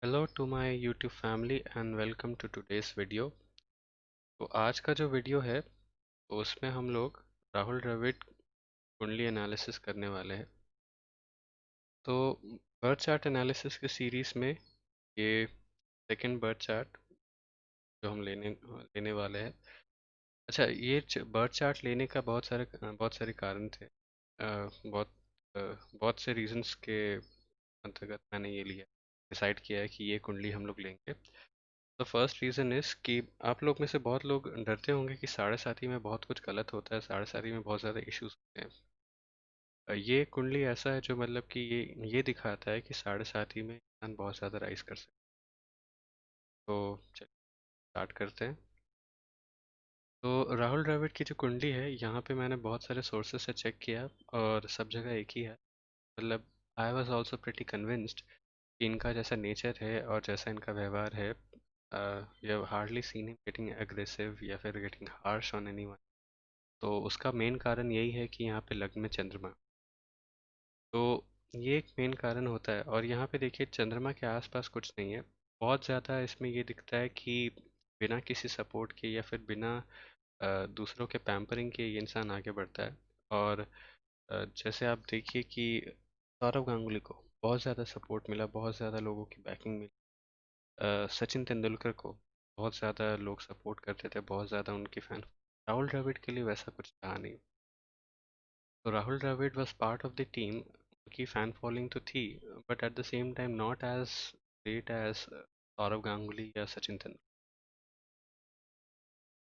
Hello to my YouTube family and welcome to today's video। तो आज का जो वीडियो है तो उसमें हम लोग राहुल द्रविड़ कुंडली एनालिसिस करने वाले हैं। तो बर्थ चार्ट एनालिसिस की सीरीज में ये सेकंड बर्थ चार्ट जो हम लेने लेने वाले हैं। अच्छा, ये बर्थ चार्ट लेने का बहुत सारे कारण थे। बहुत से रीजंस के अंतर्गत मैंने ये लिया डिसाइड किया है कि ये कुंडली हम लोग लेंगे। तो फर्स्ट रीज़न इज़ कि आप लोग में से बहुत लोग डरते होंगे कि साढ़े साथी में बहुत कुछ गलत होता है, साढ़े साथी में बहुत ज़्यादा इश्यूज होते हैं। ये कुंडली ऐसा है जो मतलब कि ये दिखाता है कि साढ़े साथी में इंसान बहुत ज़्यादा राइज कर सकते हैं। तो चलिए स्टार्ट करते हैं। तो राहुल द्रविड़ की जो कुंडली है, यहाँ पे मैंने बहुत सारे सोर्सेस से चेक किया और सब जगह एक ही है। मतलब I was also pretty convinced कि इनका जैसा नेचर है और जैसा इनका व्यवहार है, you hardly seen him getting aggressive या फिर गेटिंग हार्श ऑन एनीवन। तो उसका मेन कारण यही है कि यहाँ पे लग्न में चंद्रमा। तो ये एक मेन कारण होता है। और यहाँ पे देखिए चंद्रमा के आसपास कुछ नहीं है। बहुत ज़्यादा इसमें ये दिखता है कि बिना किसी सपोर्ट के या फिर बिना दूसरों के पैम्परिंग के ये इंसान आगे बढ़ता है। और जैसे आप देखिए कि सौरव गांगुली को बहुत ज़्यादा सपोर्ट मिला, बहुत ज़्यादा लोगों की बैकिंग मिली। सचिन तेंदुलकर को बहुत ज़्यादा लोग सपोर्ट करते थे, बहुत ज़्यादा उनकी फैन। राहुल द्रविड़ के लिए वैसा कुछ था नहीं। तो Rahul Dravid was part of the team. उनकी फ़ैन फॉलोइंग तो थी, but at the same time not as great as Sourav Ganguly या सचिन तेंदुलकर।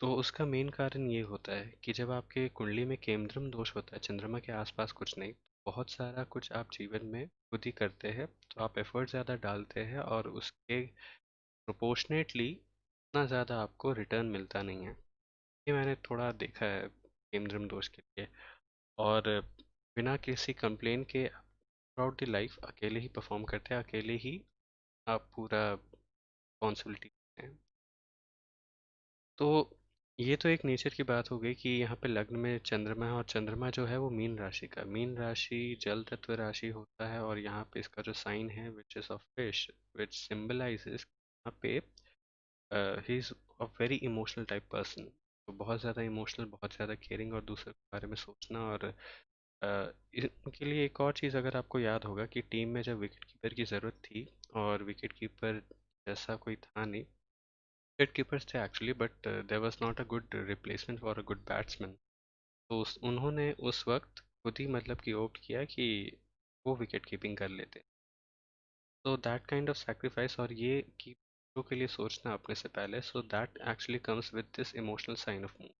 तो उसका मेन कारण ये होता है कि जब आपके कुंडली में केंद्रम दोष होता है, चंद्रमा के आसपास कुछ नहीं, बहुत सारा कुछ आप जीवन में खुद ही करते हैं। तो आप एफर्ट ज़्यादा डालते हैं और उसके प्रोपोर्शनेटली उतना ज़्यादा आपको रिटर्न मिलता नहीं है। ये मैंने थोड़ा देखा है केंद्रम दोष के लिए। और बिना किसी कंप्लेन के थ्रू आउट द लाइफ अकेले ही परफॉर्म करते हैं, अकेले ही आप पूरा रिस्पॉन्सिबिलिटी हैं। तो ये तो एक नेचर की बात हो गई कि यहाँ पे लग्न में चंद्रमा है, और चंद्रमा जो है वो मीन राशि का, मीन राशि जल तत्व राशि होता है। और यहाँ पे इसका जो साइन है which is of fish, which symbolizes यहाँ पे he is a very emotional type person. तो बहुत ज़्यादा इमोशनल, बहुत ज़्यादा केयरिंग और दूसरे के बारे में सोचना। और इनके लिए एक और चीज़ अगर आपको याद होगा कि टीम में जब विकेट कीपर की ज़रूरत थी और विकेट कीपर जैसा कोई था नहीं, विकेट कीपर्स थे actually, but there was not a good replacement for a good batsman. तो उन्होंने उस वक्त खुद ही मतलब कि ऑप्ट किया कि वो विकेट कीपिंग कर लेते। तो दैट काइंड ऑफ सैक्रिफाइस और ये कि दूसरों के लिए सोचना अपने से पहले, so that actually comes with this emotional sign of moon.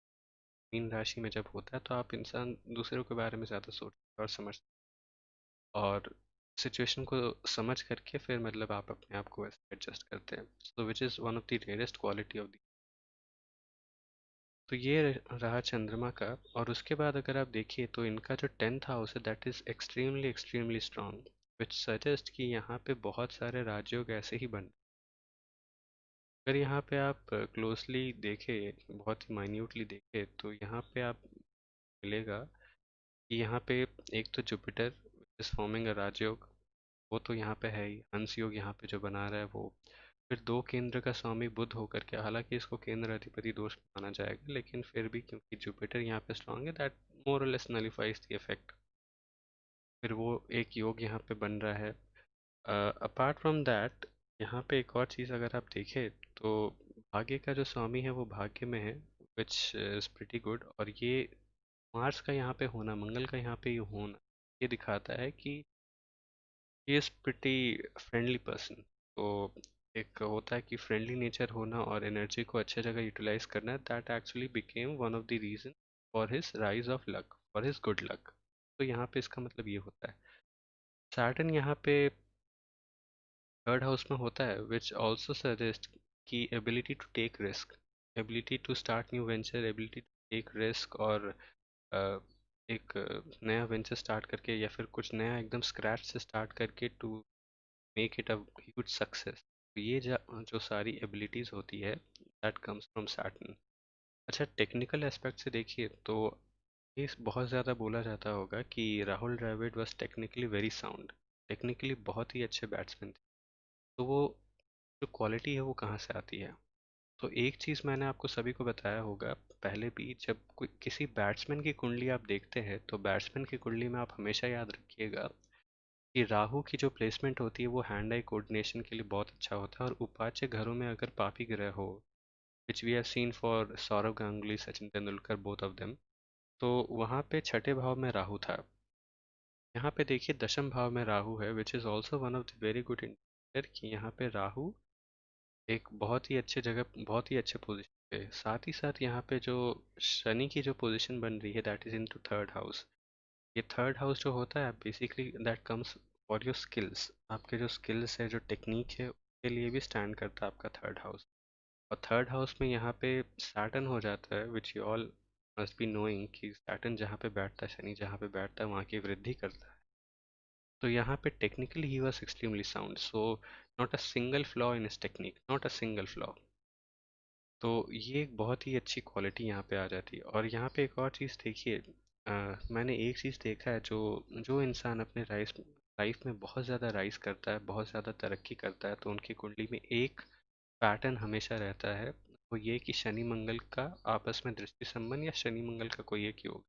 मीन राशि में जब होता है तो आप इंसान दूसरों के बारे में ज़्यादा सोचते और समझते, और सिचुएशन को समझ करके फिर मतलब आप अपने आप को ऐसे एडजस्ट करते हैं। So which is one of the rarest quality of the. तो ये रहा चंद्रमा का। और उसके बाद अगर आप देखिए तो इनका जो 10th हाउस है that is extremely extremely strong, which suggest कि यहाँ पे बहुत सारे राजयोग ऐसे ही बन। अगर यहाँ पे आप क्लोजली देखें, बहुत ही माइन्यूटली देखें, तो यहाँ पे आप मिलेगा कि यहाँ पे एक तो जुपिटर इज फॉर्मिंग अ राजयोग, वो तो यहाँ पे है ही। हंस योग यहाँ पे जो बना रहा है वो। फिर दो केंद्र का स्वामी बुध होकर के, हालांकि इसको केंद्र अधिपति दोष माना जाएगा, लेकिन फिर भी क्योंकि जुपिटर यहाँ पे स्ट्रांग है दैट मोर और लेस नलिफाइज द इफेक्ट। फिर वो एक योग यहाँ पे बन रहा है। अपार्ट फ्रॉम दैट, यहाँ पे एक और चीज़ अगर आप देखें तो भाग्य का जो स्वामी है वो भाग्य में है, विच इज़ प्रिटी गुड। और ये मार्स का यहाँ पे होना, मंगल का यहाँ पे ये होना, ये दिखाता है कि he is pretty friendly person. तो एक होता है कि फ्रेंडली नेचर होना और एनर्जी को अच्छे जगह यूटिलाइज करना, that actually became one of the reason for his rise of luck, for his good luck. तो यहाँ पे इसका मतलब ये होता है। सैटर्न यहाँ पे थर्ड हाउस में होता है, विच ऑल्सो सजेस्ट की ability to take risk, ability to start new venture, ability to take risk. और एक नया वेंचर स्टार्ट करके या फिर कुछ नया एकदम स्क्रैच से स्टार्ट करके to make it a huge success. तो ये जो सारी एबिलिटीज़ होती है दैट कम्स फ्रॉम सैटर्न। अच्छा, टेक्निकल एस्पेक्ट से देखिए तो ये बहुत ज़्यादा बोला जाता होगा कि Rahul Dravid was technically very sound, technically बहुत ही अच्छे बैट्समैन थे। तो वो जो क्वालिटी है वो कहाँ से आती है। तो एक चीज़ मैंने आपको सभी को बताया होगा पहले भी, जब कोई किसी बैट्समैन की कुंडली आप देखते हैं तो बैट्समैन की कुंडली में आप हमेशा याद रखिएगा कि राहु की जो प्लेसमेंट होती है वो हैंड आई कोऑर्डिनेशन के लिए बहुत अच्छा होता है। और उपाच्य घरों में अगर पापी ग्रह हो, which we have seen for Sourav Ganguly, Sachin Tendulkar, both of them, तो वहाँ पे छठे भाव में राहु था। यहाँ पे देखिए दशम भाव में राहु है, which is also one of the very good indicator कि यहाँ पे राहु एक बहुत ही अच्छे जगह, बहुत ही अच्छे पोजीशन पे। साथ ही साथ यहाँ पे जो शनि की जो पोजीशन बन रही है that is into third house. ये थर्ड हाउस जो होता है basically that comes for your skills, आपके जो स्किल्स है, जो टेक्निक है, उसके लिए भी स्टैंड करता है आपका थर्ड हाउस। और थर्ड हाउस में यहाँ पे सैटर्न हो जाता है, which you all must be knowing कि सैटर्न जहाँ पे बैठता है, शनि जहाँ पे बैठता है वहाँ की वृद्धि करता है। तो यहाँ पे technically he was extremely sound, so not a single flaw in his technique, not a single flaw. तो ये एक बहुत ही अच्छी क्वालिटी यहाँ पे आ जाती है। और यहाँ पे एक और चीज़ देखिए, मैंने एक चीज़ देखा है, जो जो इंसान अपने लाइफ में बहुत ज़्यादा राइज करता है, बहुत ज़्यादा तरक्की करता है, तो उनकी कुंडली में एक पैटर्न हमेशा रहता है, वो ये कि शनि मंगल का आपस में दृष्टि संबंध या शनि मंगल का कोई एक योग।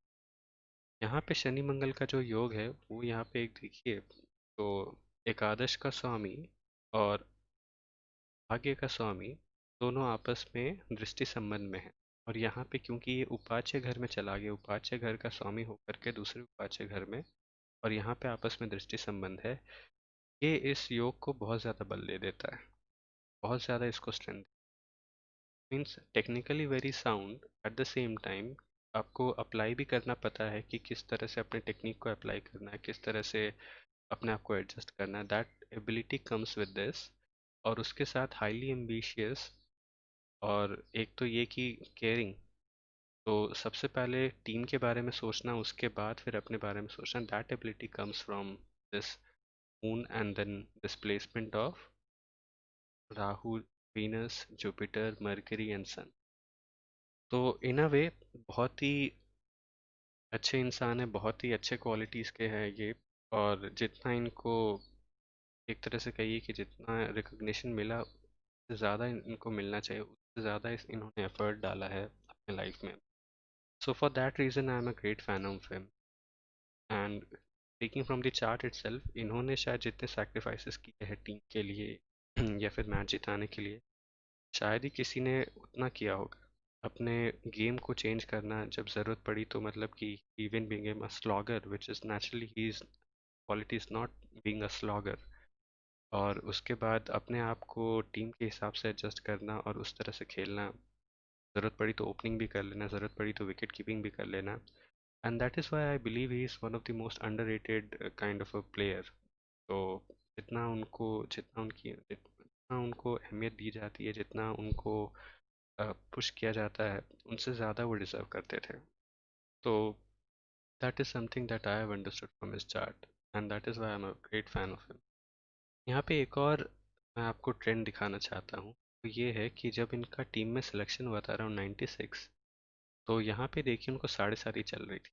यहाँ पे शनि मंगल का जो योग है वो यहाँ पे एक देखिए, तो एकादश का स्वामी और भाग्य का स्वामी दोनों आपस में दृष्टि संबंध में है। और यहाँ पे क्योंकि ये उपाच्य घर में चला गया, उपाच्य घर का स्वामी होकर के दूसरे उपाच्य घर में, और यहाँ पे आपस में दृष्टि संबंध है, ये इस योग को बहुत ज़्यादा बल दे देता है, बहुत ज़्यादा इसको strength. Means technically very sound, eight the same time आपको अप्लाई भी करना पता है कि किस तरह से अपने टेक्निक को अप्लाई करना है, किस तरह से अपने आप को एडजस्ट करना है। That ability comes with this. और उसके साथ हाईली एम्बिशियस, और एक तो ये कि केयरिंग। तो सबसे पहले टीम के बारे में सोचना, उसके बाद फिर अपने बारे में सोचना, that ability comes from this moon and then displacement of Rahu, Venus, Jupiter, Mercury and sun. तो इन अ वे बहुत ही अच्छे इंसान है, बहुत ही अच्छे क्वालिटीज़ के हैं ये। और जितना इनको एक तरह से कहिए कि जितना रिकग्निशन मिला उससे ज़्यादा इनको मिलना चाहिए, उससे ज़्यादा इन्होंने एफर्ट डाला है अपने लाइफ में। So for that reason I am a great fan of him. And taking from the chart itself, इन्होंने शायद जितने सैक्रिफाइसेस किए हैं टीम के लिए या फिर मैच जिताने के लिए, शायद ही किसी ने उतना किया होगा। अपने गेम को चेंज करना जब ज़रूरत पड़ी, तो मतलब कि even being a slogger which is naturally he is quality is not being a slogger. और उसके बाद अपने आप को टीम के हिसाब से एडजस्ट करना और उस तरह से खेलना, ज़रूरत पड़ी तो ओपनिंग भी कर लेना, ज़रूरत पड़ी तो विकेट कीपिंग भी कर लेना। And that is why I believe he is one of the most underrated kind of a player. तो जितना उनको अहमियत दी जाती है, जितना उनको पुश किया जाता है, उनसे ज़्यादा वो डिज़र्व करते थे। तो that is something that I have understood from his chart, and that is why I am a great fan of him. यहाँ पे एक और मैं आपको ट्रेंड दिखाना चाहता हूँ, तो ये है कि जब इनका टीम में सिलेक्शन हुआ था अराउंड 96, तो यहाँ पे देखिए उनको साढ़े साती चल रही थी।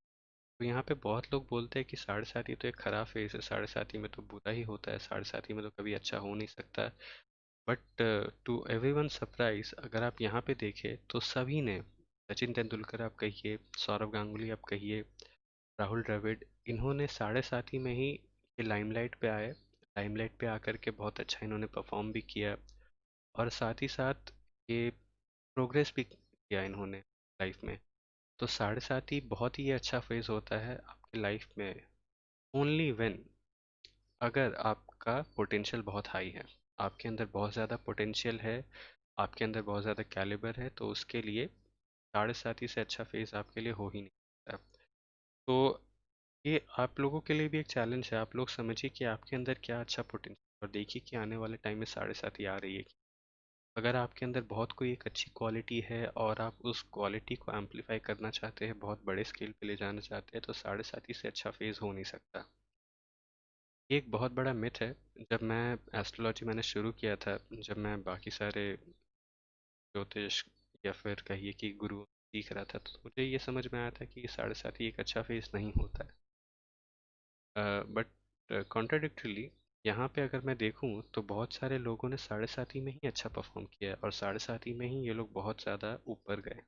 तो यहाँ पे बहुत लोग बोलते हैं कि साढ़े साती तो एक ख़राब फेस है, साढ़े साती में तो बुरा ही होता है, साढ़े साती में तो कभी अच्छा हो नहीं सकता। बट टू एवरीवन सरप्राइज, अगर आप यहाँ पे देखें तो सभी ने, सचिन तेंदुलकर आप कहिए, सौरव गांगुली आप कहिए, राहुल द्रविड़, इन्होंने साढ़े साती में ही ये लाइमलाइट पे आए। लाइमलाइट पे आकर के बहुत अच्छा इन्होंने परफॉर्म भी किया, और साथ ही साथ ये प्रोग्रेस भी किया इन्होंने लाइफ में। तो साढ़े साती बहुत ही अच्छा फेज़ होता है आपकी लाइफ में, ओनली व्हेन, अगर आपका पोटेंशियल बहुत हाई है, आपके अंदर बहुत ज़्यादा पोटेंशियल है, आपके अंदर बहुत ज़्यादा कैलिबर है, तो उसके लिए साढ़े साती से अच्छा फेज़ आपके लिए हो ही नहीं सकता। तो ये आप लोगों के लिए भी एक चैलेंज है, आप लोग समझिए कि आपके अंदर क्या अच्छा पोटेंशियल, और देखिए कि आने वाले टाइम में साढ़े साती आ रही है। अगर आपके अंदर बहुत कोई एक अच्छी क्वालिटी है और आप उस क्वालिटी को एम्पलीफाई करना चाहते हैं, बहुत बड़े स्केल पे ले जाना चाहते हैं, तो साढ़े साती से अच्छा फेज़ हो नहीं सकता। ये एक बहुत बड़ा मिथ है। जब मैं एस्ट्रोलॉजी मैंने शुरू किया था, जब मैं बाकी सारे ज्योतिष या फिर कहिए कि गुरु सीख रहा था, तो मुझे ये समझ में आया था कि साढ़े साती एक अच्छा फेज़ नहीं होता है। बट कॉन्ट्राडिक्टरली यहाँ पे अगर मैं देखूँ तो बहुत सारे लोगों ने साढ़े साथी में ही अच्छा परफॉर्म किया है और साढ़े साथी में ही ये लोग बहुत ज़्यादा ऊपर गए।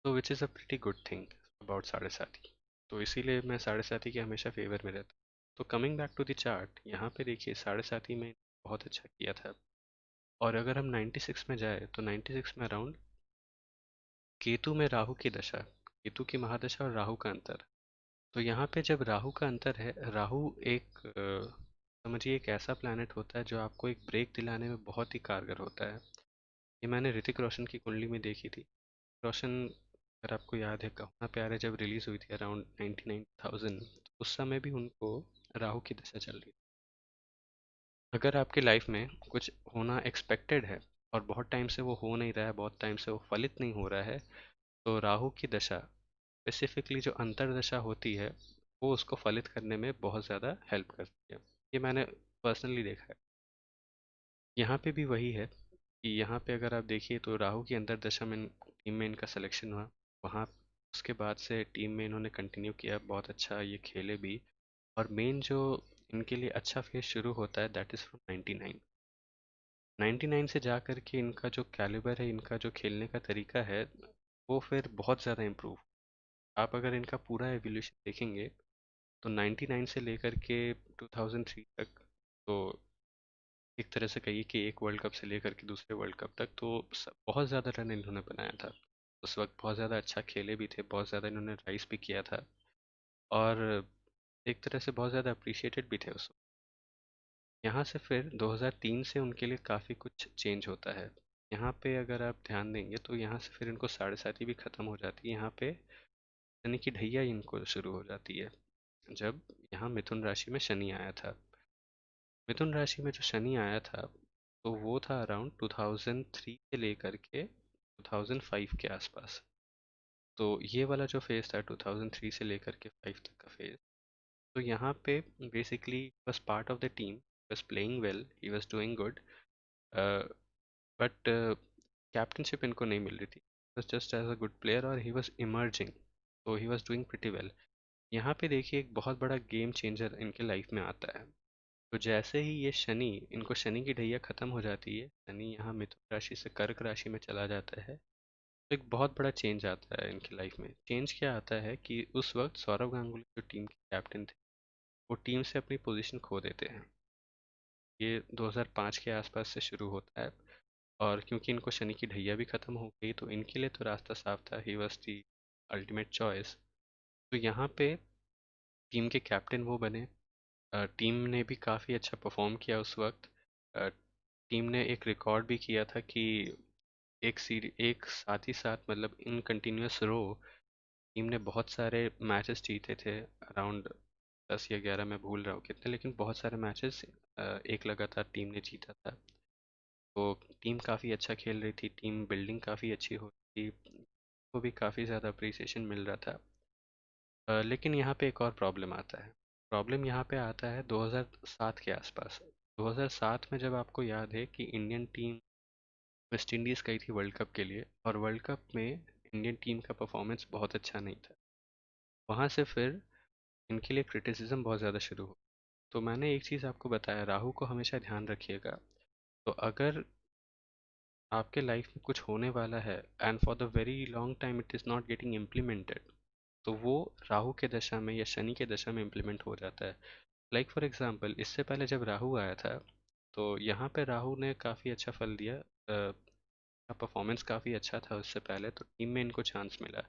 तो which is a pretty good thing about साढ़े साथी। तो इसीलिए मैं साढ़े साथी के हमेशा फेवर में रहता। तो coming back to the chart, यहाँ पे देखिए साढ़े साथी में बहुत अच्छा किया था। और अगर हम 96 में जाए तो 96 में अराउंड केतु में राहु की दशा, केतु की महादशा और राहु का अंतर। तो यहाँ पे जब राहु का अंतर है, राहु एक समझिए एक ऐसा प्लैनेट होता है जो आपको एक ब्रेक दिलाने में बहुत ही कारगर होता है। ये मैंने ऋतिक रोशन की कुंडली में देखी थी। रोशन, अगर आपको याद है, कहो ना प्यार है जब रिलीज हुई थी अराउंड 99,000, उस समय भी उनको राहु की दशा चल रही थी। अगर आपकी लाइफ में कुछ होना एक्सपेक्टेड है और बहुत टाइम से वो हो नहीं रहा है, बहुत टाइम से वो फलित नहीं हो रहा है, तो राहु की दशा, स्पेसिफिकली जो अंतर्दशा होती है, वो उसको फलित करने में बहुत ज़्यादा हेल्प करती है। ये मैंने पर्सनली देखा है। यहाँ पे भी वही है कि यहाँ पे अगर आप देखिए तो राहु की अंतर्दशा में टीम में इनका सिलेक्शन हुआ। वहाँ उसके बाद से टीम में इन्होंने कंटिन्यू किया, बहुत अच्छा ये खेले भी। और मेन जो इनके लिए अच्छा फेज शुरू होता है दैट इज़ फ्रॉम 99। 99 से जा कर के इनका जो कैलिबर है, इनका जो खेलने का तरीका है, वो फिर बहुत ज़्यादा इम्प्रूव। आप अगर इनका पूरा एवोल्यूशन देखेंगे तो 99 से लेकर के 2003 तक, तो एक तरह से कहिए कि एक वर्ल्ड कप से लेकर के दूसरे वर्ल्ड कप तक, तो बहुत ज़्यादा रन इन्होंने बनाया था। उस वक्त बहुत ज़्यादा अच्छा खेले भी थे, बहुत ज़्यादा इन्होंने राइस भी किया था। और एक तरह से बहुत ज़्यादा अप्रिशिएटेड भी थे उस वक्त। यहाँ से फिर 2003 से उनके लिए काफ़ी कुछ चेंज होता है। यहाँ पे अगर आप ध्यान देंगे तो यहाँ से फिर इनको साढ़े साती भी ख़त्म हो जाती है। यहाँ पे शनि की ढैया इनको शुरू हो जाती है, जब यहाँ मिथुन राशि में शनि आया था। मिथुन राशि में जो शनि आया था, तो वो था अराउंड 2003 से लेकर के 2005 के आसपास। तो ये वाला जो फेज़ था 2003 से लेकर के 5 तक का फेज़, तो यहाँ पे basically was part of the team, was playing well, he was doing good, but captaincy इनको नहीं मिल रही थी। was just as a good player और he was emerging, so he was doing pretty well। यहाँ पे देखिए एक बहुत बड़ा गेम चेंजर इनके लाइफ में आता है। तो जैसे ही ये शनि, इनको शनि की ढैया खत्म हो जाती है, शनि यहाँ मिथुन राशि से कर्क राशि में चला जाता है, तो एक बहुत बड़ा चेंज आता है इनकी लाइफ में। चेंज क्या आता है कि उस वक्त सौरव गांगुली जो टीम के कैप्टन थे, वो टीम से अपनी पोजीशन खो देते हैं। ये 2005 के आसपास से शुरू होता है। और क्योंकि इनको शनि की ढैया भी खत्म हो गई, तो इनके लिए तो रास्ता साफ था, he was the ultimate choice. तो यहाँ पे टीम के कैप्टन वो बने। टीम ने भी काफ़ी अच्छा परफॉर्म किया उस वक्त। टीम ने एक रिकॉर्ड भी किया था कि एक साथ ही साथ, मतलब इन कंटिन्यूस रो, टीम ने बहुत सारे मैचेस जीते थे। अराउंड 10 या 11, मैं भूल रहा हूँ कितने, लेकिन बहुत सारे मैचेस एक लगातार टीम ने जीता था। तो टीम काफ़ी अच्छा खेल रही थी, टीम बिल्डिंग काफ़ी अच्छी हो रही थी, को भी काफ़ी ज़्यादा अप्रिसिएशन मिल रहा था। लेकिन यहाँ पे एक और प्रॉब्लम आता है। प्रॉब्लम यहाँ पे आता है 2007 के आसपास। 2007 में जब आपको याद है कि इंडियन टीम वेस्ट इंडीज़ गई थी वर्ल्ड कप के लिए, और वर्ल्ड कप में इंडियन टीम का परफॉर्मेंस बहुत अच्छा नहीं था। वहाँ से फिर इनके लिए क्रिटिसिज्म बहुत ज़्यादा शुरू हो। तो मैंने एक चीज़ आपको बताया, राहु को हमेशा ध्यान रखिएगा। तो अगर आपके लाइफ में कुछ होने वाला है and for the very long time it is not getting implemented, तो वो राहु के दशा में या शनि के दशा में इम्प्लीमेंट हो जाता है। लाइक फॉर एग्जांपल, इससे पहले जब राहु आया था, तो यहाँ पे राहु ने काफ़ी अच्छा फल दिया। परफॉर्मेंस काफ़ी अच्छा था उससे पहले, तो टीम में इनको चांस मिला।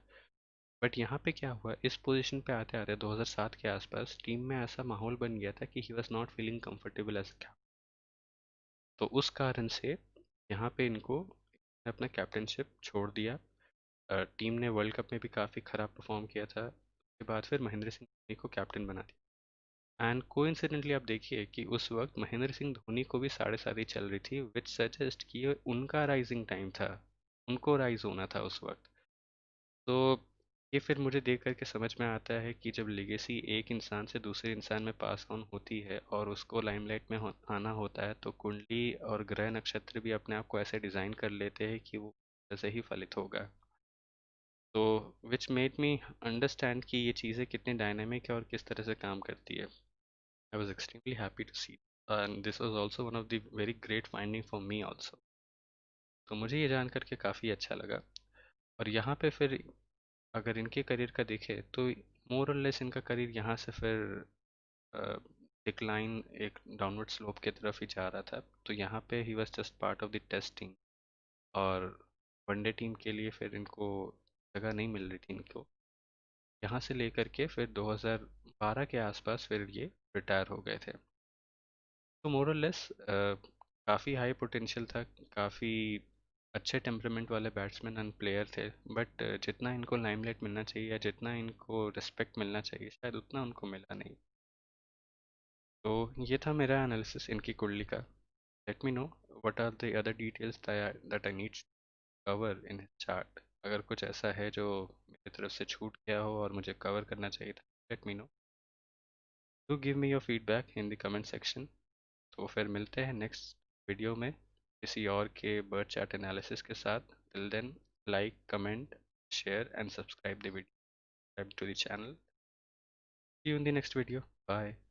बट यहाँ पे क्या हुआ, इस पोजीशन पे आते आते 2007 के आसपास टीम में ऐसा माहौल बन गया था कि he was not feeling comfortable as captain. तो उस कारण से यहाँ पे इनको अपना कैप्टनशिप छोड़ दिया। टीम ने वर्ल्ड कप में भी काफ़ी ख़राब परफॉर्म किया था। उसके बाद फिर महेंद्र सिंह धोनी को कैप्टन बना दिया। एंड कोइंसिडेंटली आप देखिए कि उस वक्त महेंद्र सिंह धोनी को भी साढ़े सात ही चल रही थी, विच सजेस्ट कि ये उनका राइजिंग टाइम था, उनको राइज होना था उस वक्त। तो ये फिर मुझे देख करके समझ में आता है कि जब लेगेसी एक इंसान से दूसरे इंसान में पास ऑन होती है और उसको लाइमलाइट में आना होता है, तो कुंडली और ग्रह नक्षत्र भी अपने आप को ऐसे डिज़ाइन कर लेते हैं कि वो ऐसे ही फलित होगा। तो विच मेड मी अंडरस्टैंड कि ये चीज़ें कितनी डायनेमिक है और किस तरह से काम करती है। I was extremely happy to see, and this was also one of the very great finding for me also. तो मुझे ये जान करके काफ़ी अच्छा लगा। और यहाँ पे फिर अगर इनके करियर का देखें तो मोर और लेस इनका करियर यहाँ से फिर डिक्लाइन, एक डाउनवर्ड स्लोप की तरफ ही जा रहा था। तो यहाँ पे he was just part of the testing, और वनडे टीम के लिए फिर इनको जगह नहीं मिल रही थी इनको। यहाँ से लेकर के फिर 2012 के आसपास फिर ये रिटायर हो गए थे। तो मोर और लेस काफ़ी हाई पोटेंशियल था, काफ़ी अच्छे टेम्परामेंट वाले बैट्समैन एंड प्लेयर थे, बट जितना इनको लाइमलाइट मिलना चाहिए या जितना इनको रिस्पेक्ट मिलना चाहिए शायद उतना उनको मिला नहीं। तो ये था मेरा एनालिसिस इनकी कुंडली का। Let me know what are the other details that I need cover in his chart. अगर कुछ ऐसा है जो मेरी तरफ से छूट गया हो और मुझे कवर करना चाहिए था, late me no. Do give me your feedback in the comment section. तो फिर मिलते हैं नेक्स्ट वीडियो में किसी और के बर्ड चार्ट एनालिसिस के साथ। Till then, like, comment, share and subscribe the video, subscribe to the channel. See you in the next video. Bye.